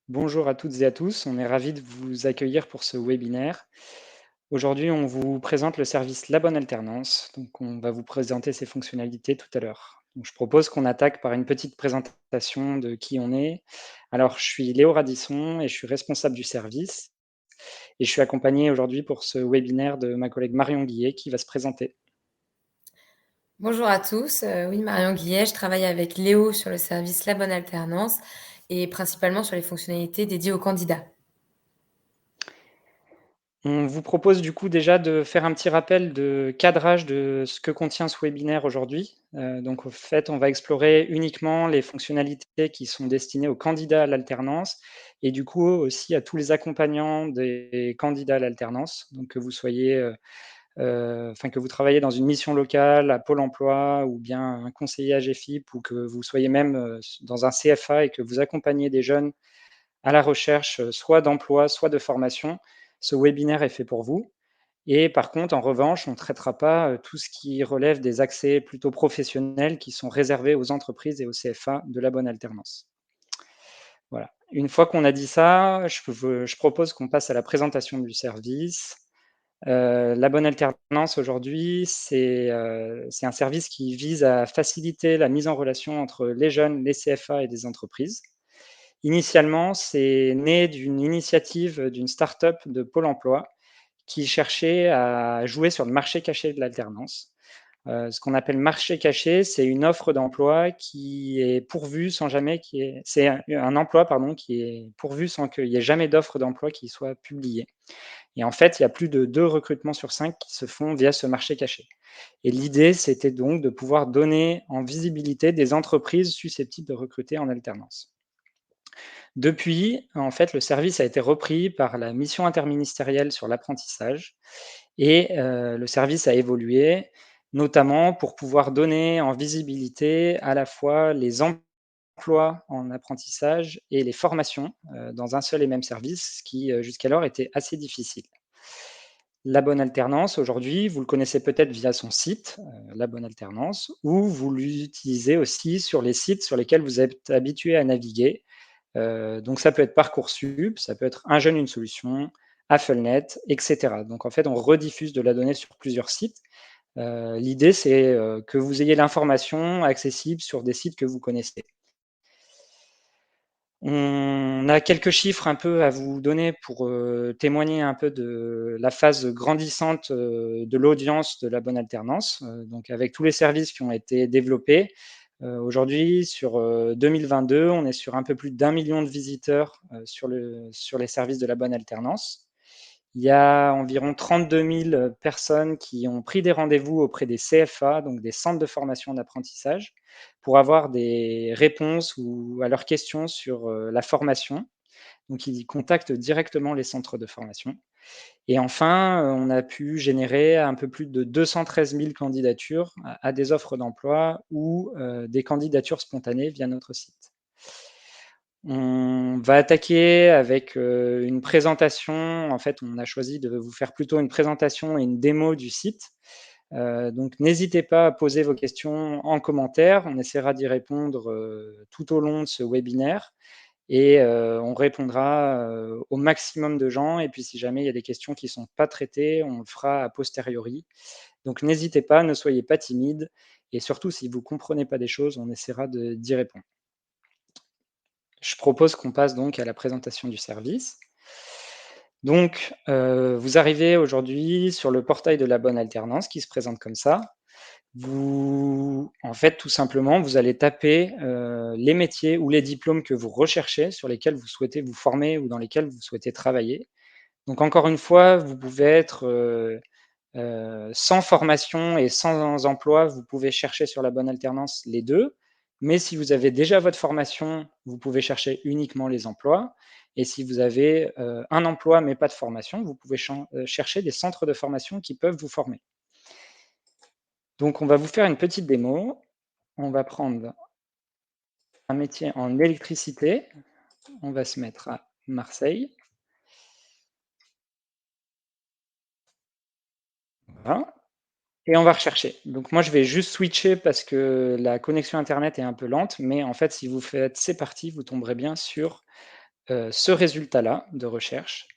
Bonjour à toutes et à tous, on est ravis de vous accueillir pour ce webinaire. Aujourd'hui, on vous présente le service La Bonne Alternance. Donc, on va vous présenter ses fonctionnalités tout à l'heure. Donc, je propose qu'on attaque par une petite présentation de qui on est. Alors, je suis Léo Radisson et je suis responsable du service. Et je suis accompagné aujourd'hui pour ce webinaire de ma collègue Marion Guillet qui va se présenter. Bonjour à tous, oui, Marion Guillet, je travaille avec Léo sur le service La Bonne Alternance et principalement sur les fonctionnalités dédiées aux candidats. On vous propose du coup déjà de faire un petit rappel de cadrage de ce que contient ce webinaire aujourd'hui. Donc au fait, on va explorer uniquement les fonctionnalités qui sont destinées aux candidats à l'alternance et du coup aussi à tous les accompagnants des candidats à l'alternance. Donc que vous soyez, enfin que vous travaillez dans une mission locale, à Pôle emploi ou bien un conseiller AGEFIP ou que vous soyez même, dans un CFA et que vous accompagnez des jeunes à la recherche, soit d'emploi, soit de formation, ce webinaire est fait pour vous. Et par contre, en revanche, on ne traitera pas, tout ce qui relève des accès plutôt professionnels qui sont réservés aux entreprises et aux CFA de la bonne alternance. Voilà. Une fois qu'on a dit ça, je propose qu'on passe à la présentation du service. La bonne alternance aujourd'hui, c'est un service qui vise à faciliter la mise en relation entre les jeunes, les CFA et des entreprises. Initialement, c'est né d'une initiative d'une start-up de Pôle emploi qui cherchait à jouer sur le marché caché de l'alternance. Ce qu'on appelle marché caché, c'est une offre d'emploi qui est pourvue sans jamais qu'il y ait c'est un emploi pardon, qui est pourvu sans qu'il y ait jamais d'offre d'emploi qui soit publiée et en fait, il y a plus de 2 recrutements sur 5 qui se font via ce marché caché et l'idée, c'était donc de pouvoir donner en visibilité des entreprises susceptibles de recruter en alternance. Depuis, en fait, le service a été repris par la mission interministérielle sur l'apprentissage et le service a évolué, notamment pour pouvoir donner en visibilité à la fois les emplois en apprentissage et les formations, dans un seul et même service, ce qui, jusqu'alors était assez difficile. La Bonne Alternance, aujourd'hui, vous le connaissez peut-être via son site, La Bonne Alternance, ou vous l'utilisez aussi sur les sites sur lesquels vous êtes habitué à naviguer, donc ça peut être Parcoursup, ça peut être Un jeune, une solution, Afflenet, et cetera. Donc en fait, on rediffuse de la donnée sur plusieurs sites. L'idée, c'est, que vous ayez l'information accessible sur des sites que vous connaissez. On a quelques chiffres un peu à vous donner pour, témoigner un peu de la phase grandissante, de l'audience de la bonne alternance, donc avec tous les services qui ont été développés. Aujourd'hui sur, 2022, on est sur un peu plus d'1 million de visiteurs, sur les services de la bonne alternance. Il y a environ 32 000 personnes qui ont pris des rendez-vous auprès des CFA, donc des centres de formation d'apprentissage, pour avoir des réponses ou à leurs questions sur, la formation. Donc ils contactent directement les centres de formation et enfin, on a pu générer un peu plus de 213 000 candidatures à des offres d'emploi ou, des candidatures spontanées via notre site. On va attaquer avec, une présentation. En fait, on a choisi de vous faire plutôt une présentation et une démo du site. Donc n'hésitez pas à poser vos questions en commentaire. On essaiera d'y répondre, tout au long de ce webinaire et on répondra, au maximum de gens et puis si jamais il y a des questions qui ne sont pas traitées, on le fera a posteriori. Donc n'hésitez pas, ne soyez pas timide et surtout si vous ne comprenez pas des choses, on essaiera d'y répondre. Je propose qu'on passe donc à la présentation du service. Donc, vous arrivez aujourd'hui sur le portail de la bonne alternance qui se présente comme ça. Vous en fait, tout simplement, vous allez taper, les métiers ou les diplômes que vous recherchez, sur lesquels vous souhaitez vous former ou dans lesquels vous souhaitez travailler. Donc encore une fois, vous pouvez être, sans formation et sans emploi, vous pouvez chercher sur la bonne alternance les 2. Mais si vous avez déjà votre formation, vous pouvez chercher uniquement les emplois et si vous avez, un emploi mais pas de formation, vous pouvez chercher des centres de formation qui peuvent vous former. Donc on va vous faire une petite démo. On va prendre un métier en électricité. On va se mettre à Marseille. Voilà. Et on va rechercher. Donc moi, je vais juste switcher parce que la connexion internet est un peu lente, mais en fait, si vous faites «c'est parti», vous tomberez bien sur ce résultat-là de recherche.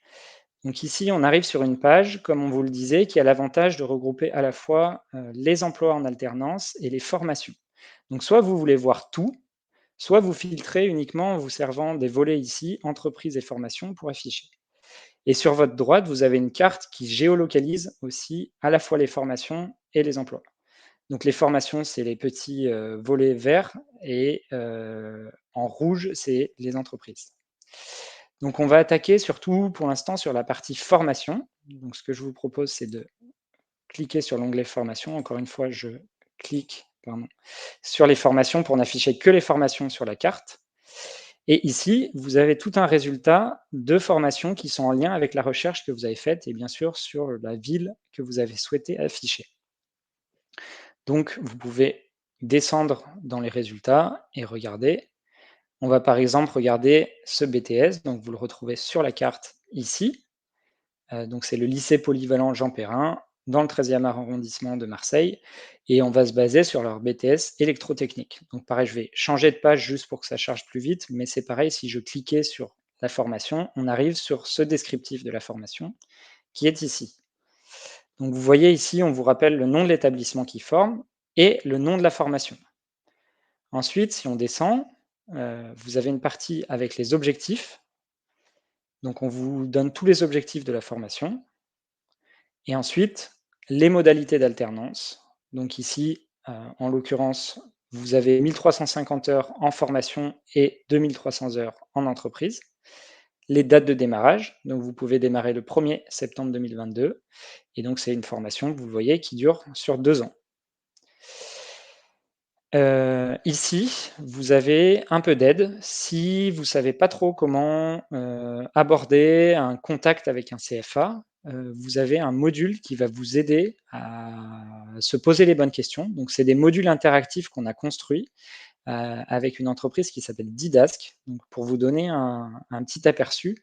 Donc ici, on arrive sur une page, comme on vous le disait, qui a l'avantage de regrouper à la fois, les emplois en alternance et les formations. Donc soit vous voulez voir tout, soit vous filtrez uniquement en vous servant des volets ici, entreprises et formations pour afficher. Et sur votre droite, vous avez une carte qui géolocalise aussi à la fois les formations et les emplois. Donc les formations, c'est les petits, volets verts et en rouge, c'est les entreprises. Donc on va attaquer surtout pour l'instant sur la partie formation. Donc ce que je vous propose, c'est de cliquer sur l'onglet formation. Encore une fois, je clique, pardon, sur les formations pour n'afficher que les formations sur la carte. Et ici, vous avez tout un résultat de formations qui sont en lien avec la recherche que vous avez faite et bien sûr sur la ville que vous avez souhaité afficher. Donc vous pouvez descendre dans les résultats et regarder. On va par exemple regarder ce BTS, donc vous le retrouvez sur la carte ici. Donc c'est le lycée polyvalent Jean Perrin, dans le 13e arrondissement de Marseille, et on va se baser sur leur BTS électrotechnique. Donc pareil, je vais changer de page juste pour que ça charge plus vite, mais c'est pareil, si je cliquais sur la formation, on arrive sur ce descriptif de la formation qui est ici. Donc vous voyez ici, on vous rappelle le nom de l'établissement qui forme et le nom de la formation. Ensuite, si on descend, vous avez une partie avec les objectifs. Donc on vous donne tous les objectifs de la formation. Et ensuite, les modalités d'alternance. Donc ici, en l'occurrence, vous avez 1350 heures en formation et 2300 heures en entreprise. Les dates de démarrage, donc vous pouvez démarrer le 1er septembre 2022. Et donc c'est une formation, vous le voyez, qui dure sur 2 ans. Ici, vous avez un peu d'aide si vous ne savez pas trop comment, aborder un contact avec un CFA, vous avez un module qui va vous aider à se poser les bonnes questions. Donc c'est des modules interactifs qu'on a construits, avec une entreprise qui s'appelle Didask. Donc pour vous donner un petit aperçu,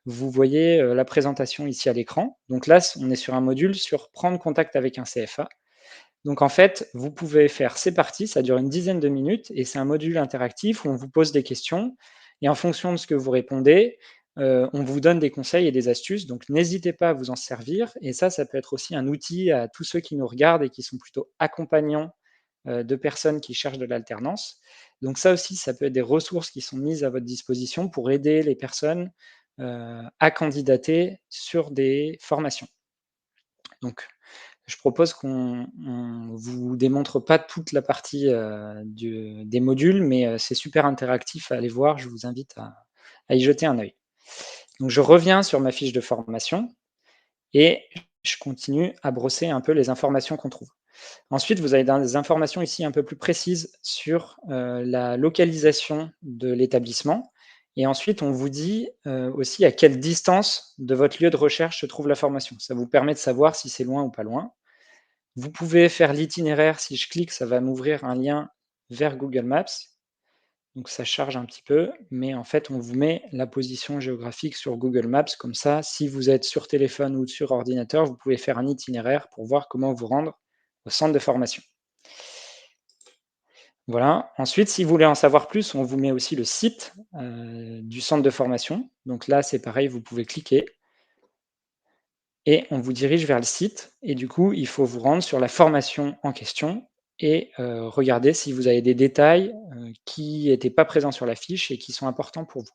vous voyez, la présentation ici à l'écran. Donc là, on est sur un module sur prendre contact avec un CFA. Donc en fait, vous pouvez faire c'est parti, ça dure une dizaine de minutes et c'est un module interactif où on vous pose des questions et en fonction de ce que vous répondez, on vous donne des conseils et des astuces. Donc n'hésitez pas à vous en servir et ça peut être aussi un outil à tous ceux qui nous regardent et qui sont plutôt accompagnants, de personnes qui cherchent de l'alternance. Donc ça aussi, ça peut être des ressources qui sont mises à votre disposition pour aider les personnes, à candidater sur des formations. Donc je propose qu'on vous démontre pas toute la partie, des modules, mais c'est super interactif à aller voir. Je vous invite à y jeter un œil. Donc je reviens sur ma fiche de formation et je continue à brosser un peu les informations qu'on trouve. Ensuite, vous avez des informations ici un peu plus précises sur, la localisation de l'établissement et ensuite on vous dit, aussi à quelle distance de votre lieu de recherche se trouve la formation. Ça vous permet de savoir si c'est loin ou pas loin. Vous pouvez faire l'itinéraire. Si je clique, ça va m'ouvrir un lien vers Google Maps. Donc ça charge un petit peu, mais en fait, on vous met la position géographique sur Google Maps. Comme ça, si vous êtes sur téléphone ou sur ordinateur, vous pouvez faire un itinéraire pour voir comment vous rendre au centre de formation. Voilà. Ensuite, si vous voulez en savoir plus, on vous met aussi le site, du centre de formation. Donc là, c'est pareil, vous pouvez cliquer et on vous dirige vers le site et du coup, il faut vous rendre sur la formation en question et regarder si vous avez des détails, qui n'étaient pas présents sur la fiche et qui sont importants pour vous.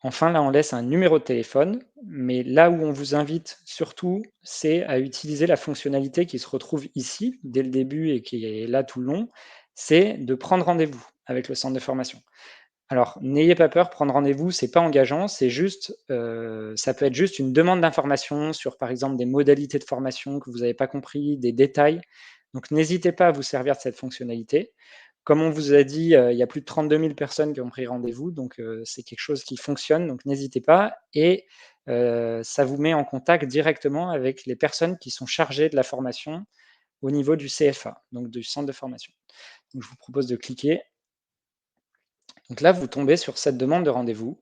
Enfin, là, on laisse un numéro de téléphone, mais là où on vous invite surtout, c'est à utiliser la fonctionnalité qui se retrouve ici, dès le début et qui est là tout le long, c'est de prendre rendez-vous avec le centre de formation. Alors, n'ayez pas peur, prendre rendez-vous, c'est pas engageant, c'est juste, ça peut être juste une demande d'information sur, par exemple, des modalités de formation que vous n'avez pas compris, des détails. Donc n'hésitez pas à vous servir de cette fonctionnalité. Comme on vous a dit, il y a plus de 32 000 personnes qui ont pris rendez-vous, donc c'est quelque chose qui fonctionne, donc n'hésitez pas et ça vous met en contact directement avec les personnes qui sont chargées de la formation au niveau du CFA, donc du centre de formation. Donc je vous propose de cliquer. Donc là, vous tombez sur cette demande de rendez-vous.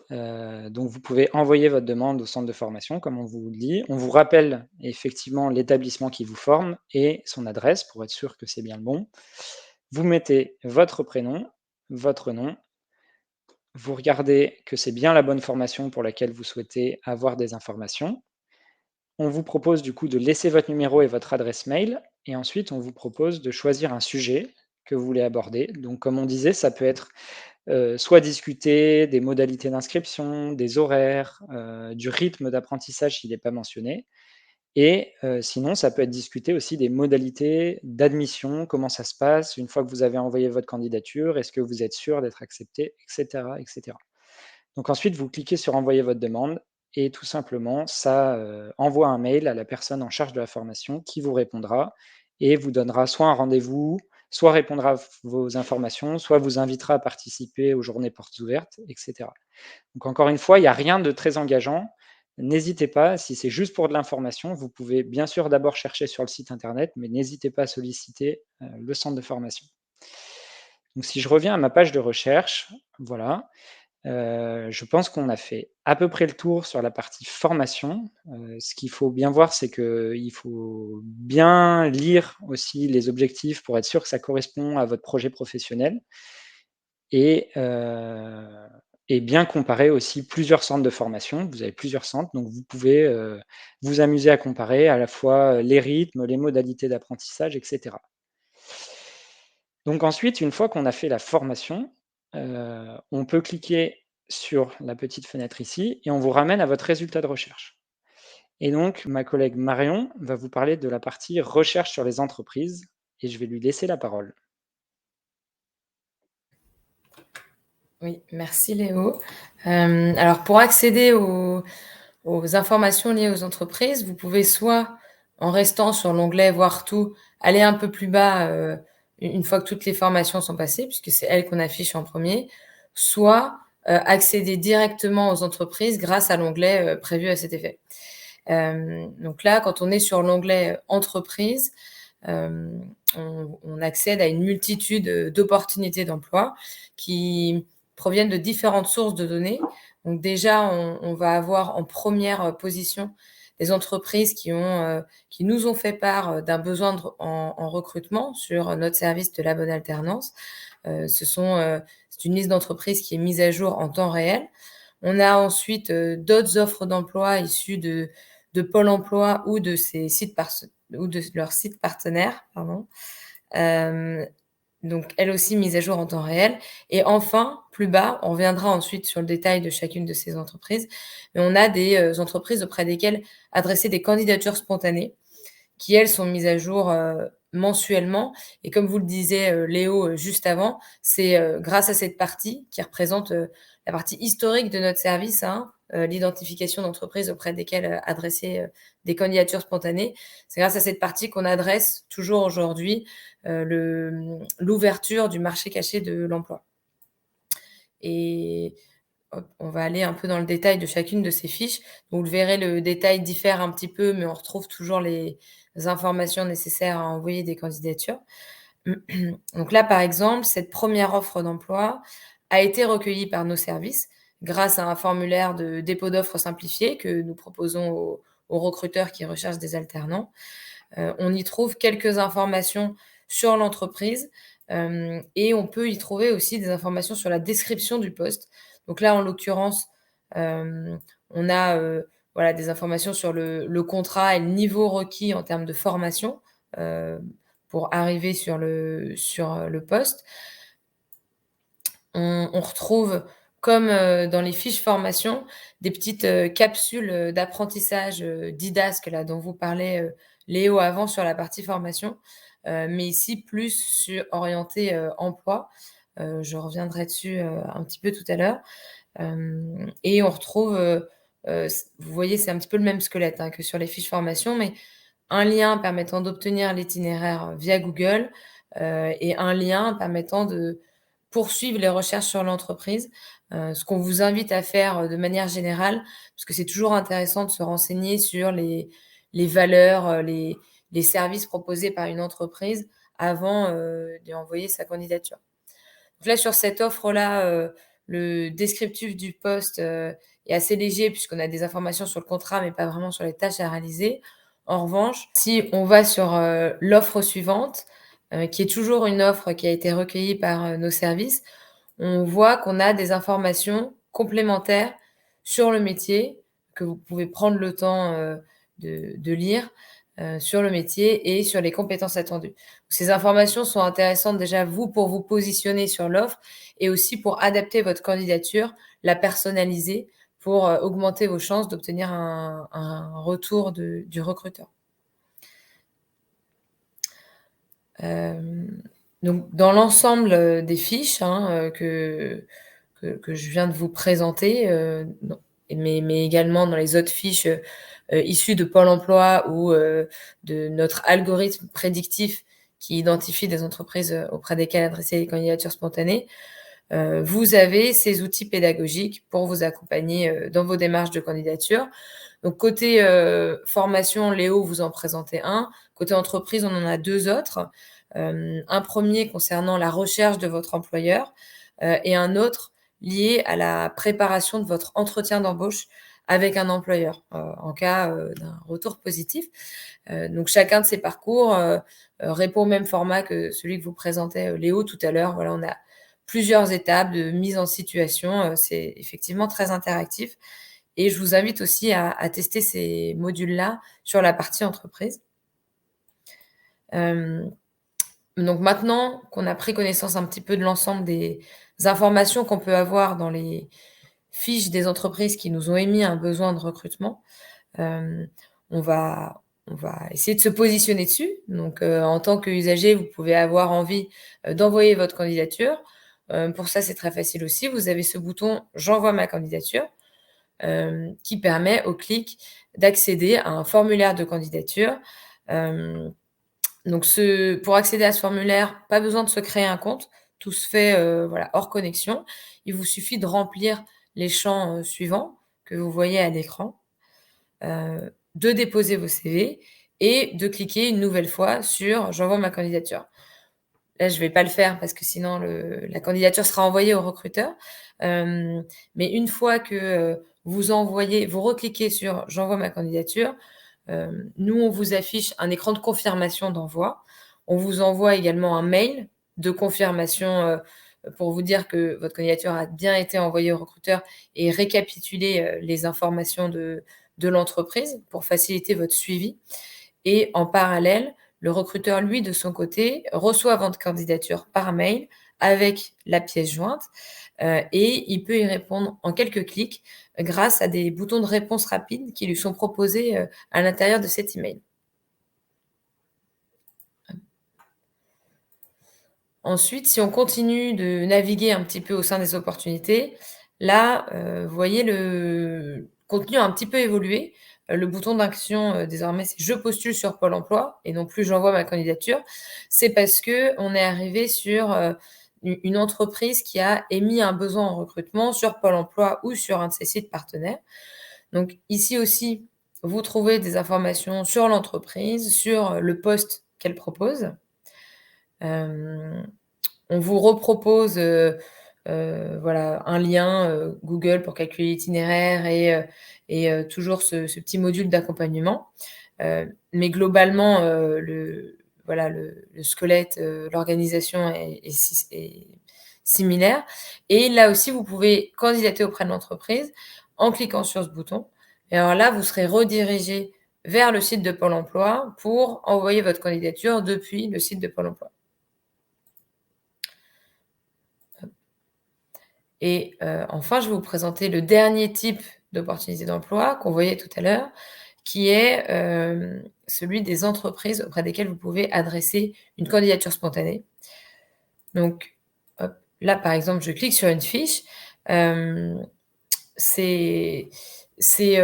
Donc vous pouvez envoyer votre demande au centre de formation, comme on vous le dit. On vous rappelle effectivement l'établissement qui vous forme et son adresse pour être sûr que c'est bien le bon. Vous mettez votre prénom, votre nom vous regardez que c'est bien la bonne formation pour laquelle vous souhaitez avoir des informations. On vous propose du coup de laisser votre numéro et votre adresse mail et ensuite on vous propose de choisir un sujet que vous voulez aborder. Donc comme on disait, ça peut être, soit discuter des modalités d'inscription, des horaires, du rythme d'apprentissage s'il n'est pas mentionné et sinon ça peut être discuter aussi des modalités d'admission, comment ça se passe une fois que vous avez envoyé votre candidature, est-ce que vous êtes sûr d'être accepté? Et cetera, et cetera. Donc ensuite, vous cliquez sur envoyer votre demande et tout simplement, ça, envoie un mail à la personne en charge de la formation qui vous répondra et vous donnera soit un rendez-vous, soit répondra à vos informations, soit vous invitera à participer aux journées portes ouvertes, et cetera. Donc encore une fois, il y a rien de très engageant. N'hésitez pas, si c'est juste pour de l'information, vous pouvez bien sûr d'abord chercher sur le site internet, mais n'hésitez pas à solliciter, le centre de formation. Donc si je reviens à ma page de recherche, voilà, je pense qu'on a fait à peu près le tour sur la partie formation. Ce qu'il faut bien voir, c'est qu'il faut bien lire aussi les objectifs pour être sûr que ça correspond à votre projet professionnel et bien comparer aussi plusieurs centres de formation. Vous avez plusieurs centres, donc vous pouvez, vous amuser à comparer à la fois les rythmes, les modalités d'apprentissage et cetera. Donc ensuite, une fois qu'on a fait la formation, on peut cliquer sur la petite fenêtre ici et on vous ramène à votre résultat de recherche. Et donc ma collègue Marion va vous parler de la partie recherche sur les entreprises et je vais lui laisser la parole. Oui, merci Léo. Alors pour accéder aux informations liées aux entreprises, vous pouvez soit, en restant sur l'onglet «Voir tout», aller un peu plus bas, une fois que toutes les formations sont passées, puisque c'est elles qu'on affiche en premier, soit, accéder directement aux entreprises grâce à l'onglet, prévu à cet effet. Donc là, quand on est sur l'onglet, «Entreprises», on accède à une multitude, d'opportunités d'emploi qui proviennent de différentes sources de données. Donc déjà, on va avoir en première position des entreprises qui nous ont fait part, d'un besoin en recrutement sur notre service de la bonne alternance. C'est une liste d'entreprises qui est mise à jour en temps réel. On a ensuite, d'autres offres d'emploi issues de Pôle emploi ou de ses sites ou de leurs sites partenaires, pardon. Hem, donc elles aussi mises à jour en temps réel et enfin, plus bas, on reviendra ensuite sur le détail de chacune de ces entreprises, mais on a des, entreprises auprès desquelles adresser des candidatures spontanées qui, elles, sont mises à jour, mensuellement et comme vous le disait, Léo, juste avant, c'est, grâce à cette partie qui représente, la partie historique de notre service, hein, l'identification d'entreprises auprès desquelles, adresser, des candidatures spontanées. C'est grâce à cette partie qu'on adresse toujours aujourd'hui, l'ouverture du marché caché de l'emploi et hop, on va aller un peu dans le détail de chacune de ces fiches. Vous le verrez, le détail diffère un petit peu, mais on retrouve toujours les informations nécessaires à envoyer des candidatures. Donc là, par exemple, cette première offre d'emploi a été recueillie par nos services grâce à un formulaire de dépôt d'offres simplifié que nous proposons aux recruteurs qui recherchent des alternants. On y trouve quelques informations sur l'entreprise, et on peut y trouver aussi des informations sur la description du poste. Donc là, en l'occurrence, on a, voilà, des informations sur le contrat et le niveau requis en termes de formation, heu, pour arriver sur le poste. On retrouve, comme, dans les fiches formation, des petites, capsules, d'apprentissage, didasques là dont vous parlait, Léo avant sur la partie formation, mais ici plus orienté, emploi. Je reviendrai dessus, un petit peu tout à l'heure. Et on retrouve, vous voyez, c'est un petit peu le même squelette, hein, que sur les fiches formation, mais un lien permettant d'obtenir l'itinéraire via Google, et un lien permettant de poursuivre les recherches sur l'entreprise. Ce qu'on vous invite à faire, de manière générale, parce que c'est toujours intéressant de se renseigner sur les valeurs, les services proposés par une entreprise avant, d'y envoyer sa candidature. Donc là, sur cette offre-là, le descriptif du poste, est assez léger puisqu'on a des informations sur le contrat, mais pas vraiment sur les tâches à réaliser. En revanche, si on va sur, l'offre suivante, qui est toujours une offre qui a été recueillie par, nos services, on voit qu'on a des informations complémentaires sur le métier que vous pouvez prendre le temps, de lire, sur le métier et sur les compétences attendues. Ces informations sont intéressantes déjà, vous, pour vous positionner sur l'offre et aussi pour adapter votre candidature, la personnaliser pour, augmenter vos chances d'obtenir un retour du recruteur. Donc dans l'ensemble, des fiches, hein, que je viens de vous présenter, non mais également dans les autres fiches, issues de Pôle emploi ou, de notre algorithme prédictif qui identifie des entreprises, auprès desquelles adresser les candidatures spontanées. Vous avez ces outils pédagogiques pour vous accompagner, dans vos démarches de candidature. Donc côté, formation, Léo vous en présentait un. Côté entreprise, on en a 2 autres. Un premier concernant la recherche de votre employeur, et un autre lié à la préparation de votre entretien d'embauche avec un employeur, en cas, d'un retour positif. Donc chacun de ces parcours, répond au même format que celui que vous présentait, Léo tout à l'heure. Voilà, on a plusieurs étapes de mise en situation, c'est effectivement très interactif et je vous invite aussi à tester ces modules-là sur la partie entreprise. Donc maintenant qu'on a pris connaissance un petit peu de l'ensemble des informations qu'on peut avoir dans les fiches des entreprises qui nous ont émis un besoin de recrutement, hem, on va essayer de se positionner dessus. Donc, en tant qu'usager, vous pouvez avoir envie, d'envoyer votre candidature. Pour ça, c'est très facile aussi. Vous avez ce bouton «J'envoie ma candidature», qui permet au clic d'accéder à un formulaire de candidature. Hem donc pour accéder à ce formulaire, pas besoin de se créer un compte. Tout se fait, voilà, hors connexion. Il vous suffit de remplir les champs, suivants que vous voyez à l'écran, de déposer vos CV et de cliquer une nouvelle fois sur «J'envoie ma candidature». Là, je vais pas le faire parce que sinon la candidature sera envoyée au recruteur. Mais une fois que, vous recliquez sur «J'envoie ma candidature», nous, on vous affiche un écran de confirmation d'envoi. On vous envoie également un mail de confirmation, pour vous dire que votre candidature a bien été envoyée au recruteur et récapituler, les informations de l'entreprise pour faciliter votre suivi et en parallèle, le recruteur, lui, de son côté, reçoit votre candidature par mail avec la pièce jointe, et il peut y répondre en quelques clics grâce à des boutons de réponse rapide qui lui sont proposés, à l'intérieur de cet email. Ensuite, si on continue de naviguer un petit peu au sein des opportunités, là, vous voyez le contenu a un petit peu évolué. Le bouton d'action, désormais, c'est «Je postule sur Pôle emploi» et non plus «J'envoie ma candidature». C'est parce qu'on est arrivé sur, une entreprise qui a émis un besoin en recrutement sur Pôle emploi ou sur un de ses sites partenaires. Donc ici aussi, vous trouvez des informations sur l'entreprise, sur le poste qu'elle propose. Hem On vous repropose, voilà, un lien, Google pour calculer l'itinéraire et toujours ce petit module d'accompagnement. Mais globalement, le squelette, l'organisation est similaire et là aussi, vous pouvez candidater auprès de l'entreprise en cliquant sur ce bouton et alors là, vous serez redirigé vers le site de Pôle emploi pour envoyer votre candidature depuis le site de Pôle emploi. Et enfin, je vais vous présenter le dernier type d'opportunité d'emploi qu'on voyait tout à l'heure, qui est, celui des entreprises auprès desquelles vous pouvez adresser une candidature spontanée. Donc, hop, là, par exemple, je clique sur une fiche, hem, c'est c'est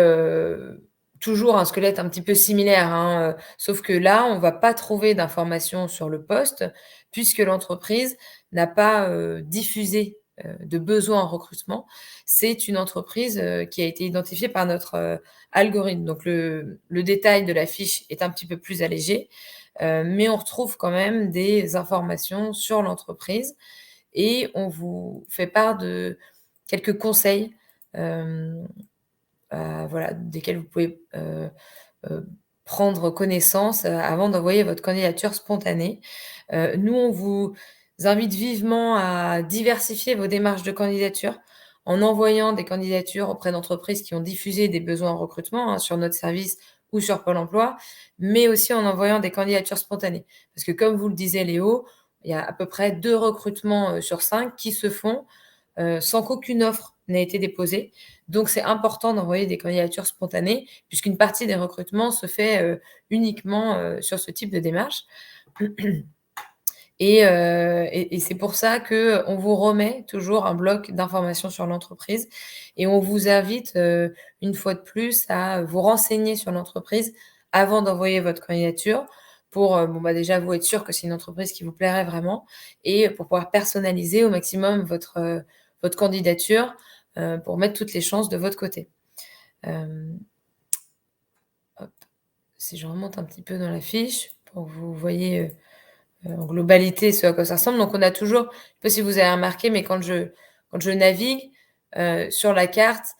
toujours un squelette un petit peu similaire, hein, sauf que là, on va pas trouver d'informations sur le poste puisque l'entreprise n'a pas, diffusé, de besoin en recrutement. C'est une entreprise, qui a été identifiée par notre, algorithme. Donc le détail de la fiche est un petit peu plus allégé, mais on retrouve quand même des informations sur l'entreprise et on vous fait part de quelques conseils, hem, voilà, desquels vous pouvez, prendre connaissance, avant d'envoyer votre candidature spontanée. Nous, on vous invite vivement à diversifier vos démarches de candidature en envoyant des candidatures auprès d'entreprises qui ont diffusé des besoins en recrutement, hein, sur notre service ou sur Pôle emploi, mais aussi en envoyant des candidatures spontanées. Parce que comme vous le disait Léo, il y a à peu près 2 recrutements, sur 5 qui se font, sans qu'aucune offre n'ait été déposée. Donc c'est important d'envoyer des candidatures spontanées puisqu'une partie des recrutements se fait, uniquement, sur ce type de démarche. Et c'est pour ça qu'on vous remet toujours un bloc d'informations sur l'entreprise et on vous invite, une fois de plus à vous renseigner sur l'entreprise avant d'envoyer votre candidature pour, bon, bah, déjà vous être sûr que c'est une entreprise qui vous plairait vraiment et pour pouvoir personnaliser au maximum votre candidature, pour mettre toutes les chances de votre côté. Hem, hop, si je remonte un petit peu dans la fiche pour que vous voyez, en globalité, ce à quoi ça ressemble. Donc on a toujours, je sais pas si vous avez remarqué, mais quand je navigue, sur la carte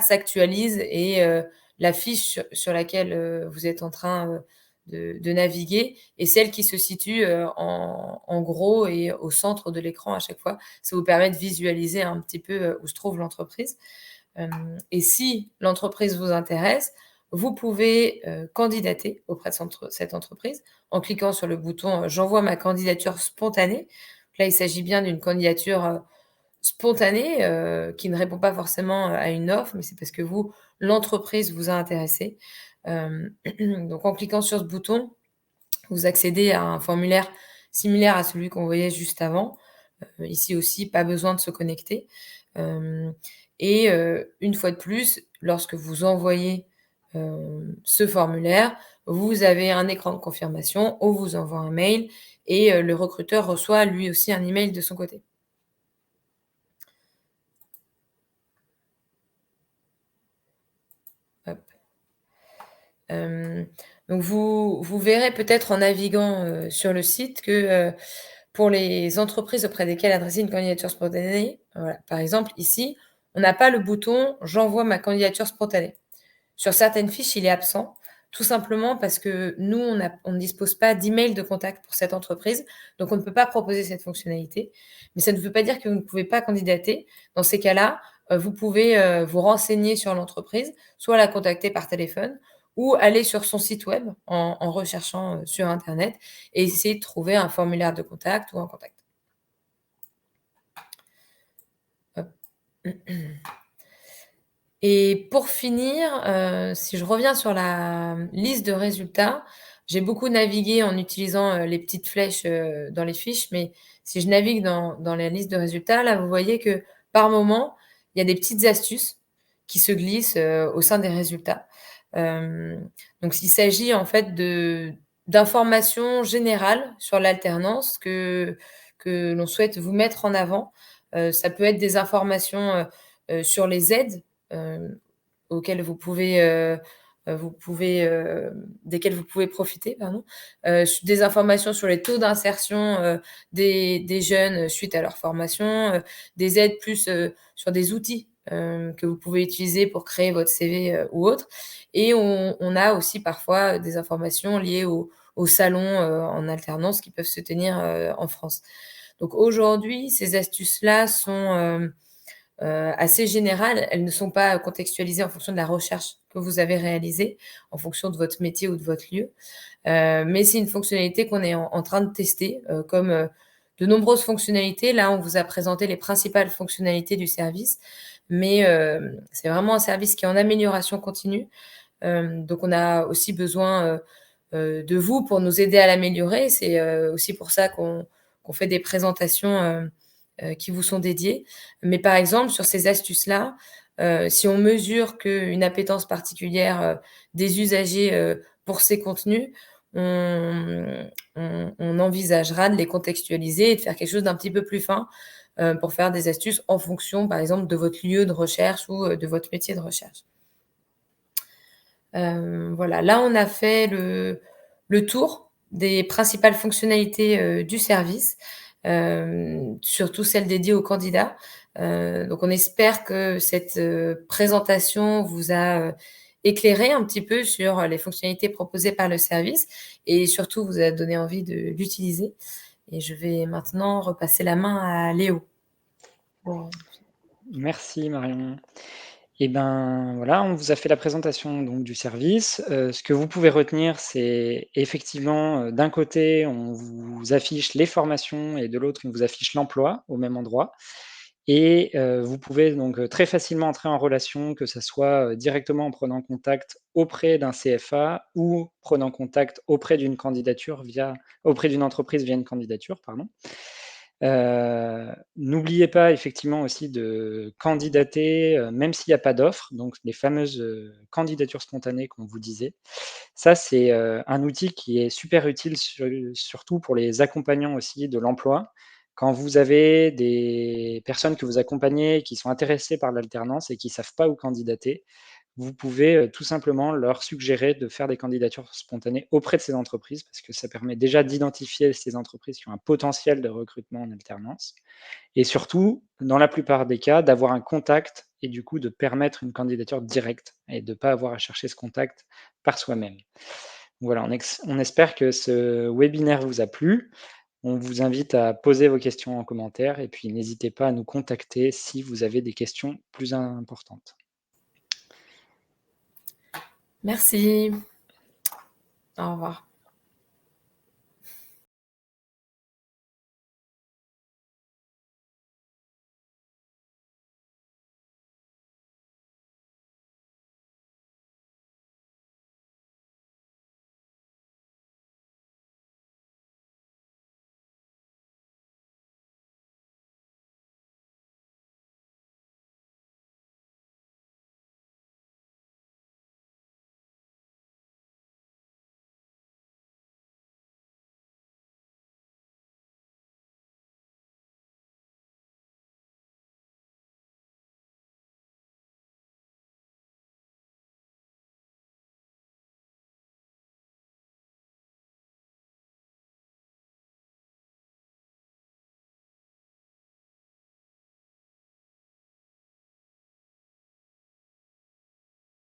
s'actualise et la fiche sur laquelle, vous êtes en train, de naviguer est celle qui se situe, en gros et au centre de l'écran à chaque fois. Ça vous permet de visualiser un petit peu, où se trouve l'entreprise. Et si l'entreprise vous intéresse, vous pouvez, candidater auprès de cette entreprise en cliquant sur le bouton, «J'envoie ma candidature spontanée». Là, il s'agit bien d'une candidature, spontanée, qui ne répond pas forcément, à une offre, mais c'est parce que vous, l'entreprise vous a intéressé. Donc en cliquant sur ce bouton, vous accédez à un formulaire similaire à celui qu'on voyait juste avant. Ici aussi, pas besoin de se connecter. Hem et une fois de plus, lorsque vous envoyez, ce formulaire, vous avez un écran de confirmation, on vous envoie un mail et le recruteur reçoit lui aussi un email de son côté. Hop. Hem, donc vous verrez peut-être en naviguant, sur le site que, pour les entreprises auprès desquelles adresser une candidature spontanée, voilà, par exemple ici, on n'a pas le bouton «J'envoie ma candidature spontanée». Sur certaines fiches, il est absent, tout simplement parce que nous, on ne dispose pas d'email de contact pour cette entreprise, donc on ne peut pas proposer cette fonctionnalité. Mais ça ne veut pas dire que vous ne pouvez pas candidater. Dans ces cas-là, vous pouvez, vous renseigner sur l'entreprise, soit la contacter par téléphone ou aller sur son site web en recherchant, sur internet et essayer de trouver un formulaire de contact ou un contact. Hop. Et pour finir, si je reviens sur la liste de résultats, j'ai beaucoup navigué en utilisant, les petites flèches, dans les fiches, mais si je navigue dans la liste de résultats, là, vous voyez que par moment, il y a des petites astuces qui se glissent, au sein des résultats. Donc il s'agit en fait d'informations générales sur l'alternance que l'on souhaite vous mettre en avant. Ça peut être des informations, sur les aides auxquelles vous pouvez, desquelles vous pouvez profiter, pardon. Des informations sur les taux d'insertion, des jeunes suite à leur formation, des aides plus, sur des outils, que vous pouvez utiliser pour créer votre CV, ou autre. Et on a aussi parfois des informations liées aux salons, en alternance qui peuvent se tenir, en France. Donc aujourd'hui, ces astuces-là sont, assez générales. Elles ne sont pas contextualisées en fonction de la recherche que vous avez réalisée, en fonction de votre métier ou de votre lieu. Mais c'est une fonctionnalité qu'on est en train de tester, comme, de nombreuses fonctionnalités. Là, on vous a présenté les principales fonctionnalités du service, mais c'est vraiment un service qui est en amélioration continue. Donc on a aussi besoin, de vous pour nous aider à l'améliorer. C'est, aussi pour ça qu'on fait des présentations, qui vous sont dédiées. Mais par exemple, sur ces astuces-là, si on mesure qu'une appétence particulière, des usagers, pour ces contenus, on envisagera de les contextualiser et de faire quelque chose d'un petit peu plus fin, pour faire des astuces en fonction, par exemple, de votre lieu de recherche ou, de votre métier de recherche. Voilà, là, on a fait le tour des principales fonctionnalités, du service, surtout celles dédiées aux candidats. Donc on espère que cette, présentation vous a, éclairé un petit peu sur les fonctionnalités proposées par le service et surtout vous a donné envie de l'utiliser. Et je vais maintenant repasser la main à Léo. Bon. Merci Marion. Et ben voilà, on vous a fait la présentation donc du service. Ce que vous pouvez retenir, c'est effectivement, d'un côté, on vous affiche les formations et de l'autre, on vous affiche l'emploi au même endroit. Et vous pouvez donc, très facilement entrer en relation, que ça soit, directement en prenant contact auprès d'un CFA ou prenant contact auprès d'une entreprise via une candidature, pardon. N'oubliez pas effectivement aussi de candidater, même s'il n'y a pas d'offre, donc les fameuses, candidatures spontanées qu'on vous disait. Ça, c'est, un outil qui est super utile surtout pour les accompagnants aussi de l'emploi. Quand vous avez des personnes que vous accompagnez qui sont intéressées par l'alternance et qui ne savent pas où candidater, vous pouvez, tout simplement leur suggérer de faire des candidatures spontanées auprès de ces entreprises parce que ça permet déjà d'identifier ces entreprises qui ont un potentiel de recrutement en alternance et surtout, dans la plupart des cas, d'avoir un contact et du coup de permettre une candidature directe et de ne pas avoir à chercher ce contact par soi-même. Voilà, on espère que ce webinaire vous a plu. On vous invite à poser vos questions en commentaire et puis n'hésitez pas à nous contacter si vous avez des questions plus importantes. Merci. Au revoir.